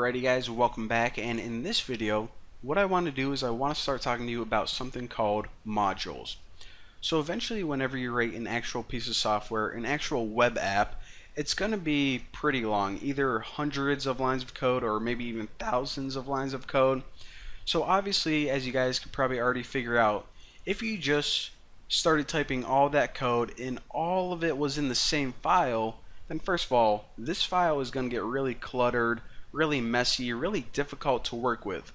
Alrighty guys, welcome back, and in this video what I want to do is I want to start talking to you about something called modules. So eventually whenever you write an actual piece of software, an actual web app, it's going to be pretty long, either hundreds of lines of code or maybe even thousands of lines of code. So obviously, as you guys could probably already figure out, if you just started typing all that code and all of it was in the same file, then first of all, this file is going to get really cluttered, really messy, really difficult to work with.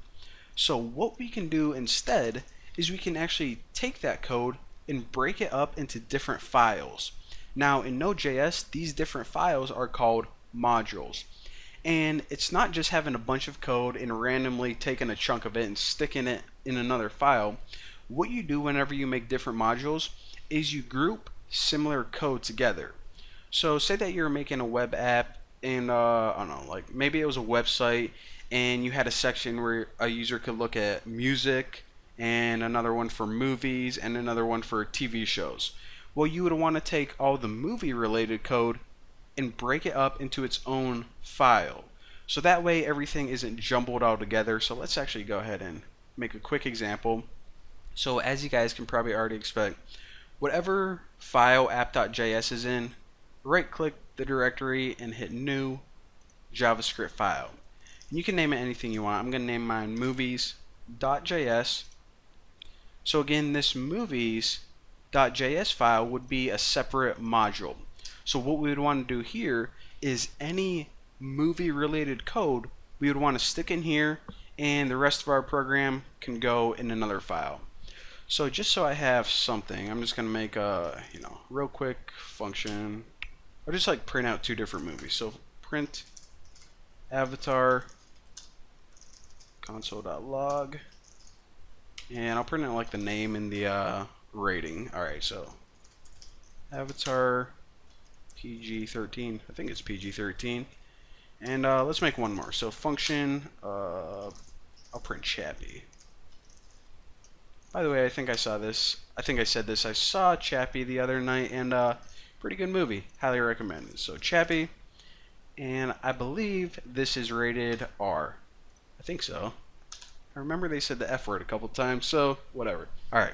So what we can do instead is we can actually take that code and break it up into different files. Now in Node.js, these different files are called modules. And it's not just having a bunch of code and randomly taking a chunk of it and sticking it in another file. What you do whenever you make different modules is you group similar code together. So say that you're making a web app and I don't know, like maybe it was a website and you had a section where a user could look at music and another one for movies and another one for TV shows. Well, you would want to take all the movie related code and break it up into its own file. So that way everything isn't jumbled all together. So let's actually go ahead and make a quick example. So as you guys can probably already expect, whatever file app.js is in, right click the directory and hit new JavaScript file. You can name it anything you want. I'm going to name mine movies.js. So again, this movies.js file would be a separate module. So what we would want to do here is any movie related code we would want to stick in here, and the rest of our program can go in another file. So just so I have something, I'm just going to make a real quick function. I'll just like print out two different movies. So print avatar console.log, and I'll print out like the name and the rating. Alright, so avatar PG-13, I think it's PG-13, and let's make one more. So function, I'll print Chappie. By the way, I think I saw this, I saw Chappie the other night, and pretty good movie, highly recommended. So Chappie, and I believe this is rated R. I think so. I remember they said the F word a couple times, so whatever. Alright,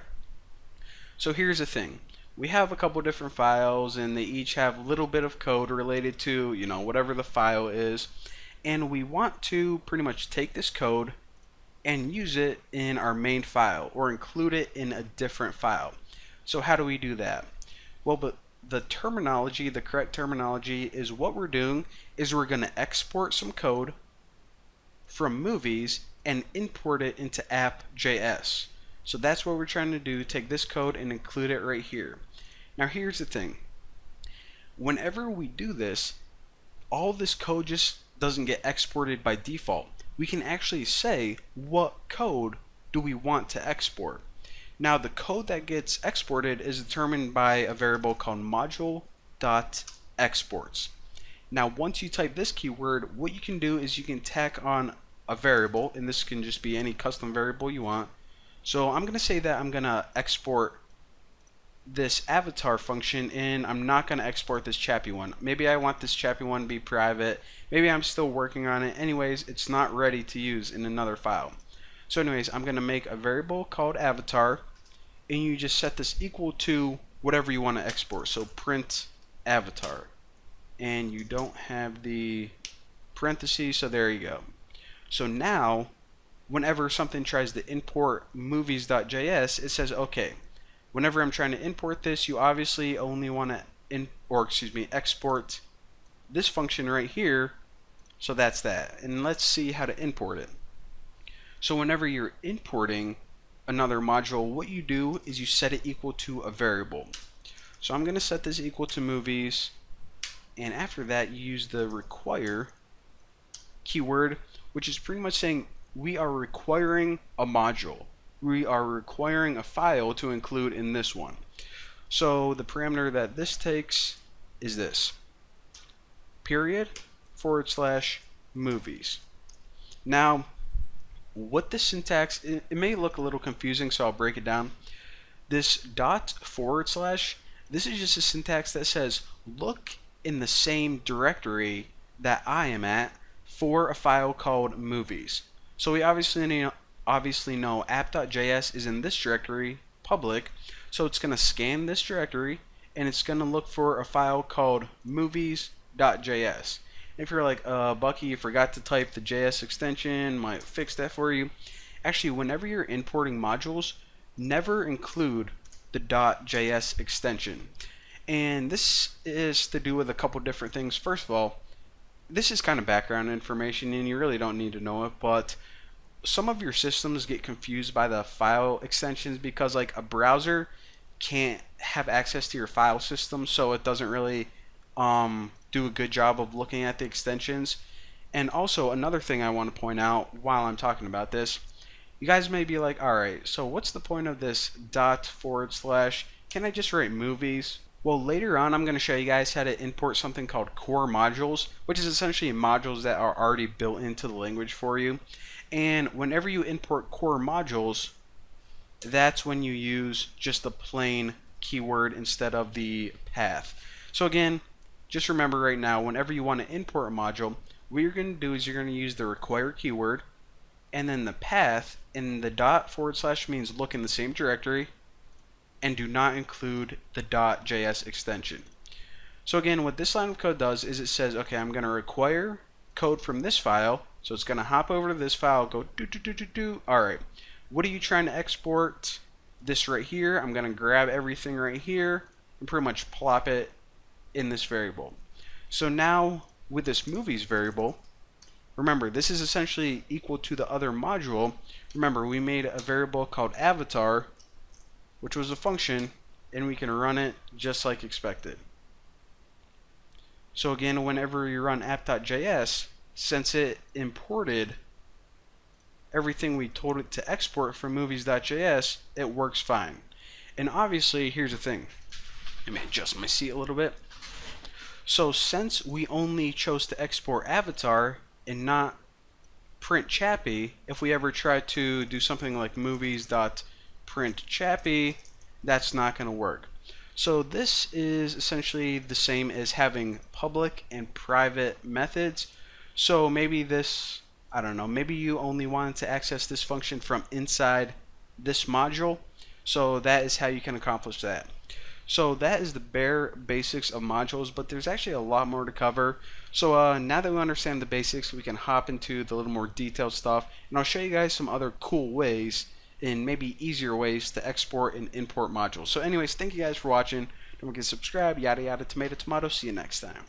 so here's the thing. We have a couple different files, and they each have a little bit of code related to, whatever the file is, and we want to pretty much take this code and use it in our main file, or include it in a different file. So how do we do that? Well, but the correct terminology is what we're doing is we're going to export some code from movies and import it into app.js. So that's what we're trying to do, take this code and include it right here. Now here's the thing. Whenever we do this, all this code just doesn't get exported by default. We can actually say what code do we want to export. Now the code that gets exported is determined by a variable called module.exports. Now once you type this keyword, what you can do is you can tack on a variable, and this can just be any custom variable you want. So I'm going to say that I'm going to export this avatar function, and I'm not going to export this Chappie one. Maybe I want this Chappie one to be private. Maybe I'm still working on it. Anyways, it's not ready to use in another file. So anyways, I'm going to make a variable called avatar, and you just set this equal to whatever you want to export. So print avatar, and you don't have the parentheses, so there you go. So now whenever something tries to import movies.js, it says, okay, whenever I'm trying to import this, you obviously only want to export this function right here. So that's that. And let's see how to import it. So whenever you're importing another module, what you do is you set it equal to a variable. So I'm going to set this equal to movies, and after that you use the require keyword, which is pretty much saying we are requiring a module. We are requiring a file to include in this one. So the parameter that this takes is this, period / movies. Now what this syntax, it may look a little confusing, so I'll break it down. This / this is just a syntax that says look in the same directory that I am at for a file called movies. So we obviously know app.js is in this directory, public, so it's going to scan this directory and it's going to look for a file called movies.js. If you're like, Bucky, you forgot to type the JS extension, might fix that for you. Actually, whenever you're importing modules, never include the .js extension. And this is to do with a couple different things. First of all, this is kind of background information and you really don't need to know it, but some of your systems get confused by the file extensions because like a browser can't have access to your file system, so it doesn't really do a good job of looking at the extensions. And also another thing I want to point out while I'm talking about this, you guys may be like, alright, so what's the point of this /? Can I just write movies? Well, later on I'm going to show you guys how to import something called core modules, which is essentially modules that are already built into the language for you. And whenever you import core modules, that's when you use just the plain keyword instead of the path. So again, just remember right now, whenever you want to import a module, what you're going to do is you're going to use the require keyword, and then the path, and the // means look in the same directory, and do not include the .js extension. So again, what this line of code does is it says, okay, I'm going to require code from this file, so it's going to hop over to this file, go do. Alright, what are you trying to export? This right here. I'm going to grab everything right here and pretty much plop it in this variable. So now with this movies variable, remember this is essentially equal to the other module. Remember we made a variable called avatar, which was a function, and we can run it just like expected. So again, whenever you run app.js, since it imported everything we told it to export from movies.js, it works fine. And obviously, here's the thing. Let me adjust my seat a little bit. So since we only chose to export avatar and not print Chappie, if we ever try to do something like movies.print Chappie, that's not going to work. So this is essentially the same as having public and private methods. So maybe this, I don't know, maybe you only wanted to access this function from inside this module. So that is how you can accomplish that. So that is the bare basics of modules, but there's actually a lot more to cover. So now that we understand the basics, we can hop into the little more detailed stuff, and I'll show you guys some other cool ways and maybe easier ways to export and import modules. So anyways, thank you guys for watching. Don't forget to subscribe, yada yada, tomato tomato. See you next time.